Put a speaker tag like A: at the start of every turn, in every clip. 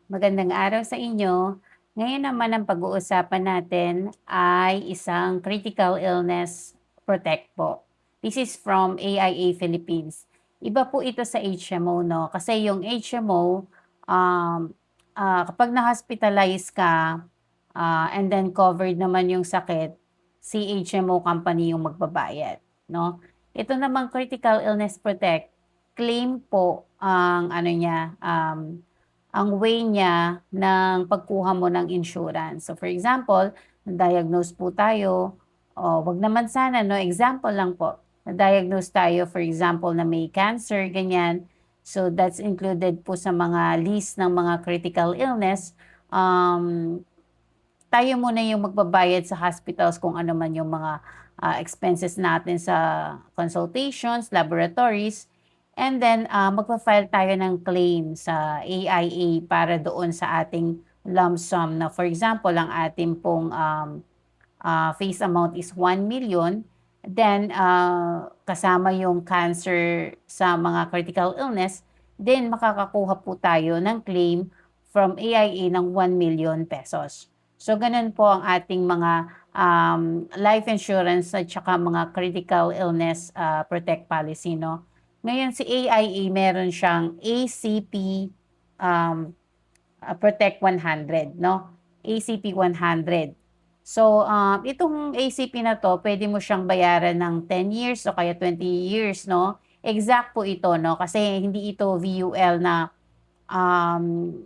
A: Magandang araw sa inyo. Ngayon naman ang pag-uusapan natin ay isang critical illness protect po. This is from AIA Philippines. Iba po ito sa HMO, no? Kasi yung HMO, um, kapag na-hospitalize ka, and then covered naman yung sakit, si HMO company yung magbabayad, no? Ito namang critical illness protect, claim po ang ano niya, ang way niya ng pagkuha mo ng insurance. So for example, na-diagnose po tayo, o wag naman sana 'no, example lang po. Na-diagnose tayo for example na may cancer, ganyan. So that's included po sa mga list ng mga critical illness. Um, Tayo muna yung magbabayad sa hospitals kung ano man yung mga expenses natin sa consultations, laboratories, and then magpa-file tayo ng claim sa AIA para doon sa ating lump sum na for example, ang ating pong face amount is 1 million, then kasama yung cancer sa mga critical illness, then makakakuha po tayo ng claim from AIA ng 1 million pesos. So, ganun po ang ating mga life insurance at saka mga critical illness protect policy, no? Ngayon, si AIA, meron siyang ACP um, Protect 100, no? ACP 100. So, itong ACP na to, pwede mo siyang bayaran ng 10 years o kaya 20 years, no? Exact po ito, no? Kasi hindi ito VUL na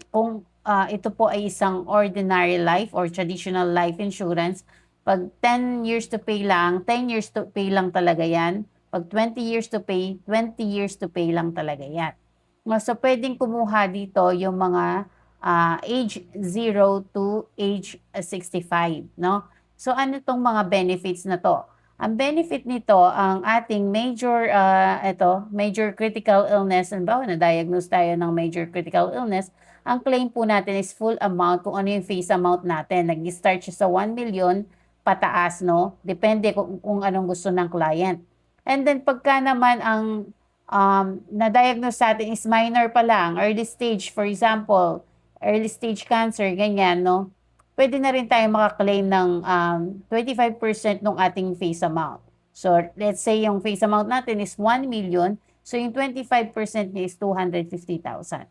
A: kung ito po ay isang ordinary life or traditional life insurance, pag 10 years to pay lang, 10 years to pay lang talaga yan. Pag 20 years to pay, 20 years to pay lang talaga yan. No, so, pwedeng kumuha dito yung mga age 0 to age 65, no? So, ano tong mga benefits na to? Ang benefit nito, ang ating major critical illness, halimbawa na-diagnose tayo ng major critical illness, ang claim po natin is full amount kung ano yung face amount natin. Nag-start siya sa 1 million pataas, no? Depende kung anong gusto ng client. And then pagka naman ang na-diagnose sa atin is minor pa lang, early stage, for example, early stage cancer, ganyan, no? Pwede na rin tayo makaklaim ng 25% ng ating face amount. So, let's say yung face amount natin is 1 million, so yung 25% niya is 250,000.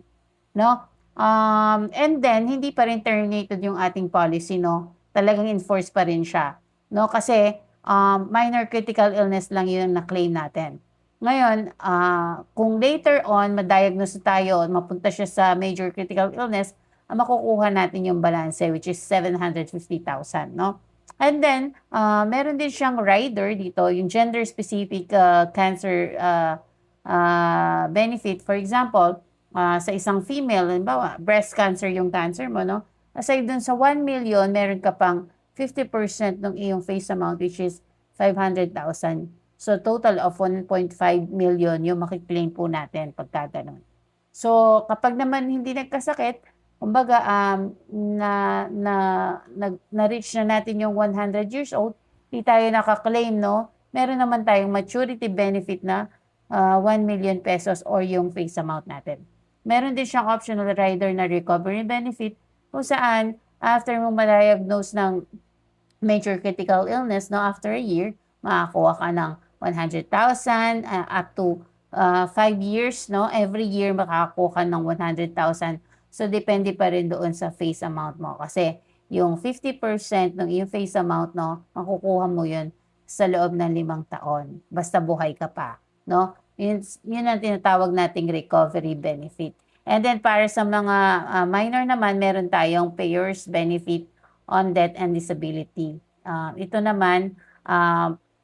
A: No? And then, hindi pa rin terminated yung ating policy, no? Talagang enforce pa rin siya. No? Kasi, minor critical illness lang yun na claim natin. Ngayon, kung later on, ma-diagnose tayo, mapunta siya sa major critical illness, makukuha natin yung balance, which is 750,000, no? And then, meron din siyang rider dito, yung gender-specific cancer benefit. For example, sa isang female, halimbawa, breast cancer yung cancer mo, no? Aside dun sa 1 million, meron ka pang 50% ng iyong face amount, which is 500,000. So, total of 1.5 million yung makiklaim po natin pagka ganun. So, kapag naman hindi nagkasakit, kumbaga, na-reach na natin yung 100 years old, di tayo nakaklaim, no? Meron naman tayong maturity benefit na 1 million pesos or yung face amount natin. Meron din siyang optional rider na recovery benefit kung saan after mo ma-diagnose ng major critical illness, no, after a year, makakuha ka ng 100,000 up to 5 years, no? Every year makakakuha ka ng 100,000. So, depende pa rin doon sa face amount mo. Kasi, yung 50% ng iyong face amount, no, makukuha mo yun sa loob ng 5 taon. Basta buhay ka pa, no? Yun ang tinatawag nating recovery benefit. And then, para sa mga minor naman, meron tayong payers benefit on death and disability. Ito naman,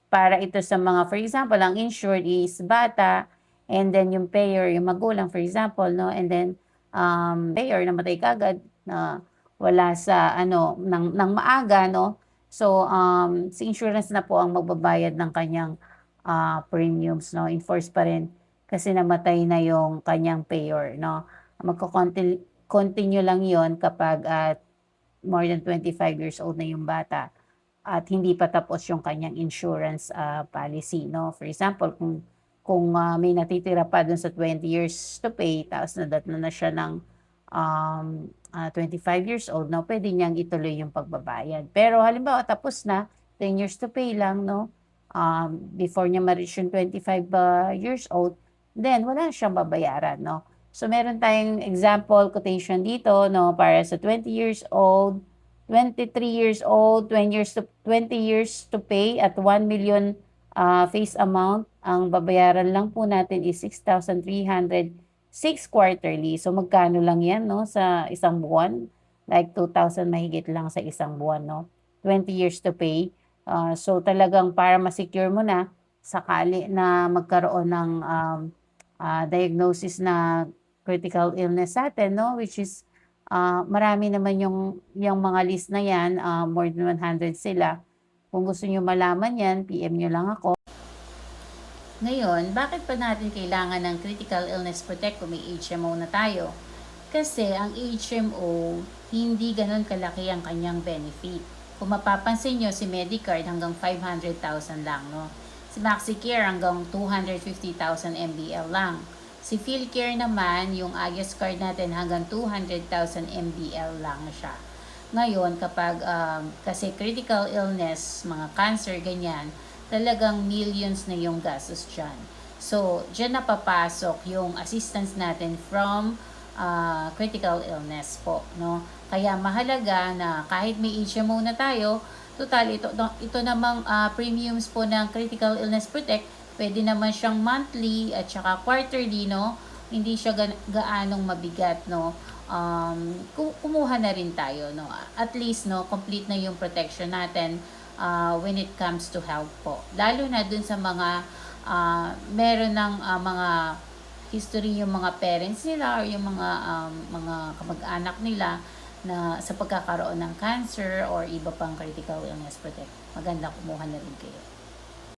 A: para ito sa mga, for example, ang insured is bata, and then yung payer, yung magulang, for example, no? And then, payer, namatay kagad, na wala sa, ng maaga, no? So, si insurance na po ang magbabayad ng kanyang premiums, no? Enforce pa rin kasi namatay na yung kanyang payer, no? Magko-continue lang yon kapag more than 25 years old na yung bata at hindi pa tapos yung kanyang insurance policy, no? For example, kung may natitira pa dun sa 20 years to pay, tapos nadatna na siya ng 25 years old 'no, puwede niyang ituloy yung pagbabayad. Pero halimbawa tapos na, 10 years to pay lang 'no, before niya ma-reach yung 25 years old, then wala na siyang babayaran 'no. So meron tayong example quotation dito 'no, para sa 20 years old, 23 years old, 20 years to pay at 1 million face amount. Ang babayaran lang po natin is 6,306 quarterly. So magkano lang 'yan 'no, sa isang buwan? Like 2,000 mahigit lang sa isang buwan 'no, 20 years to pay. So talagang para ma-secure mo na sakali na magkaroon ng, diagnosis na critical illness sa'tin 'no, which is, marami naman yung mga list na 'yan, more than 100 sila. Kung gusto niyo malaman 'yan, PM niyo lang ako. Ngayon, bakit pa natin kailangan ng Critical Illness Protect kung may HMO na tayo? Kasi ang HMO, hindi gano'n kalaki ang kanyang benefit. Kung mapapansin nyo, si Medicare hanggang 500,000 lang, no? Si MaxiCare hanggang 250,000 MBL lang. Si PhilCare naman, yung Agios card natin hanggang 200,000 MBL lang siya. Ngayon, kapag kasi critical illness, mga cancer, ganyan, talagang millions na yung gastos dyan. So, dyan napapasok yung assistance natin from critical illness po, no? Kaya mahalaga na kahit may HMO na tayo, total ito namang premiums po ng Critical Illness Protect, pwede naman siyang monthly at saka quarterly, no? Hindi siya gaanong mabigat, no? Kumuha na rin tayo, no? At least, no, complete na yung protection natin when it comes to health po. Lalo na dun sa mga meron ng mga history yung mga parents nila or yung mga kamag-anak nila na sa pagkakaroon ng cancer or iba pang critical illness protect. Maganda kumuha na rin kayo.